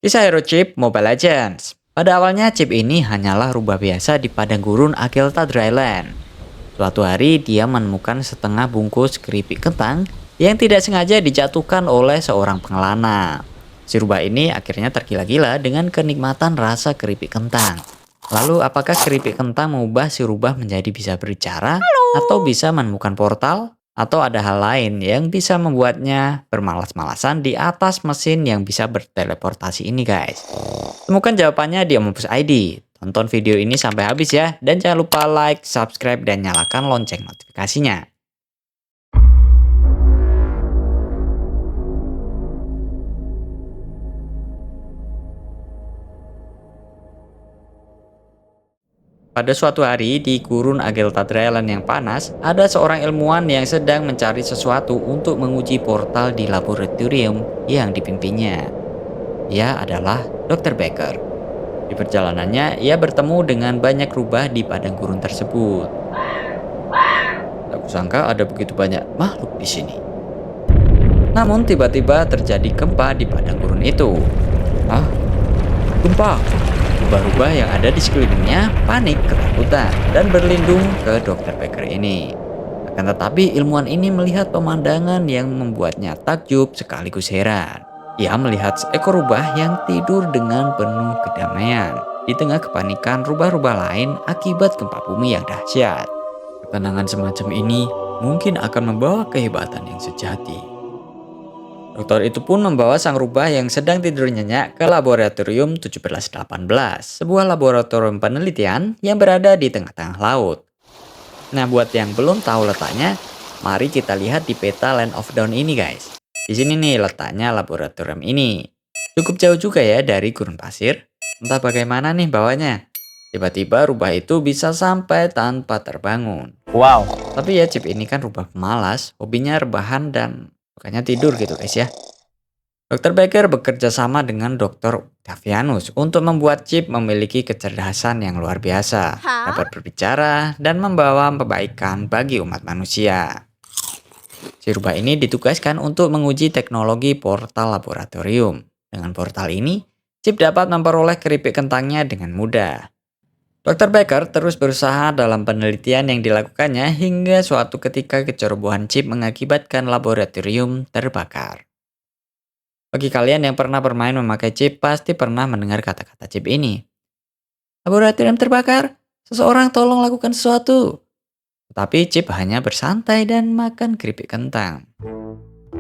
Kisah hero chip Mobile Legends. Pada awalnya chip ini hanyalah rubah biasa di padang gurun Agelta Dryland. Suatu hari dia menemukan setengah bungkus keripik kentang yang tidak sengaja dijatuhkan oleh seorang pengelana. Si rubah ini akhirnya tergila-gila dengan kenikmatan rasa keripik kentang. Lalu apakah keripik kentang mengubah si rubah menjadi bisa berbicara? Atau bisa menemukan portal? Atau ada hal lain yang bisa membuatnya bermalas-malasan di atas mesin yang bisa berteleportasi ini guys? Temukan jawabannya di Omnibus ID. Tonton video ini sampai habis ya. Dan jangan lupa like, subscribe, dan nyalakan lonceng notifikasinya. Pada suatu hari di gurun Agelta Dryland yang panas, ada seorang ilmuwan yang sedang mencari sesuatu untuk menguji portal di laboratorium yang dipimpinnya. Ia adalah Dr. Becker. Di perjalanannya, ia bertemu dengan banyak rubah di padang gurun tersebut. Tak kusangka ada begitu banyak makhluk di sini. Namun tiba-tiba terjadi gempa di padang gurun itu. Ah, gempa! Rubah-rubah yang ada di sekelilingnya panik ketakutan dan berlindung ke Dr. Becker ini. Akan tetapi ilmuwan ini melihat pemandangan yang membuatnya takjub sekaligus heran. Ia melihat seekor rubah yang tidur dengan penuh kedamaian di tengah kepanikan rubah-rubah lain akibat gempa bumi yang dahsyat. Ketenangan semacam ini mungkin akan membawa kehebatan yang sejati. Dokter itu pun membawa sang rubah yang sedang tidur nyenyak ke laboratorium 1718, sebuah laboratorium penelitian yang berada di tengah-tengah laut. Nah, buat yang belum tahu letaknya, mari kita lihat di peta Land of Dawn ini guys. Di sini nih letaknya laboratorium ini. Cukup jauh juga ya dari gurun pasir. Entah bagaimana nih bawanya. Tiba-tiba rubah itu bisa sampai tanpa terbangun. Wow. Tapi ya chip ini kan rubah pemalas, hobinya rebahan dan bukannya tidur gitu guys ya. Dr. Becker bekerja sama dengan Dr. Octavianus untuk membuat chip memiliki kecerdasan yang luar biasa, dapat berbicara dan membawa kebaikan bagi umat manusia. Si rubah ini ditugaskan untuk menguji teknologi portal laboratorium. Dengan portal ini, chip dapat memperoleh keripik kentangnya dengan mudah. Dr. Becker terus berusaha dalam penelitian yang dilakukannya hingga suatu ketika kecerobohan chip mengakibatkan laboratorium terbakar. Bagi kalian yang pernah bermain memakai chip, pasti pernah mendengar kata-kata chip ini. Laboratorium terbakar, seseorang tolong lakukan sesuatu. Tetapi chip hanya bersantai dan makan keripik kentang.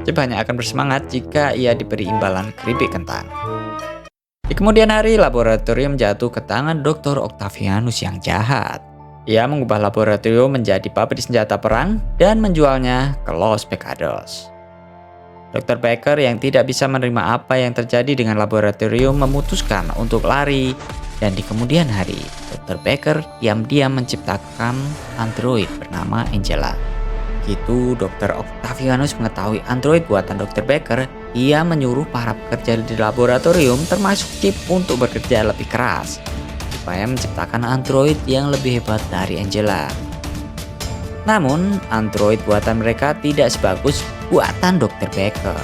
Chip hanya akan bersemangat jika ia diberi imbalan keripik kentang. Di kemudian hari, laboratorium jatuh ke tangan Dr. Octavianus yang jahat. Ia mengubah laboratorium menjadi pabrik senjata perang dan menjualnya ke Los Pecados. Dr. Becker yang tidak bisa menerima apa yang terjadi dengan laboratorium memutuskan untuk lari. Dan di kemudian hari, Dr. Becker diam-diam menciptakan android bernama Angela. Begitu Dr. Octavianus mengetahui android buatan Dr. Becker, ia menyuruh para pekerja di laboratorium termasuk chip untuk bekerja lebih keras supaya menciptakan android yang lebih hebat dari Angela. Namun, android buatan mereka tidak sebagus buatan Dr. Becker.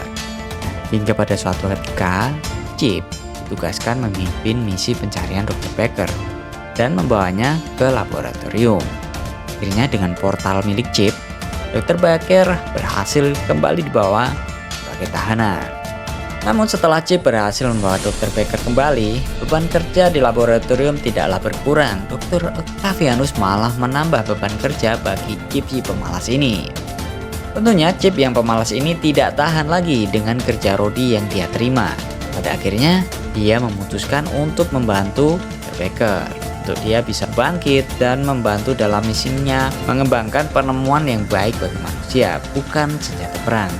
Hingga pada suatu ketika, chip ditugaskan memimpin misi pencarian Dr. Becker dan membawanya ke laboratorium. Akhirnya dengan portal milik chip, Dr. Becker berhasil kembali dibawa sebagai tahanan. Namun setelah chip berhasil membawa Dr. Becker kembali, beban kerja di laboratorium tidaklah berkurang. Dr. Octavianus malah menambah beban kerja bagi chip si pemalas ini. Tentunya chip yang pemalas ini tidak tahan lagi dengan kerja rodi yang dia terima. Pada akhirnya, dia memutuskan untuk membantu Dr. Becker. Untuk dia bisa bangkit dan membantu dalam misinya mengembangkan penemuan yang baik bagi manusia, bukan senjata perang.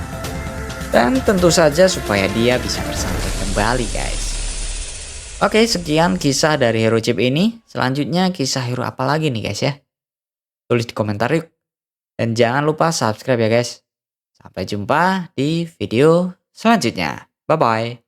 Dan tentu saja supaya dia bisa bersantai kembali guys. Oke, sekian kisah dari hero chip ini. Selanjutnya kisah hero apa lagi nih guys ya? Tulis di komentar yuk. Dan jangan lupa subscribe ya guys. Sampai jumpa di video selanjutnya. Bye-bye.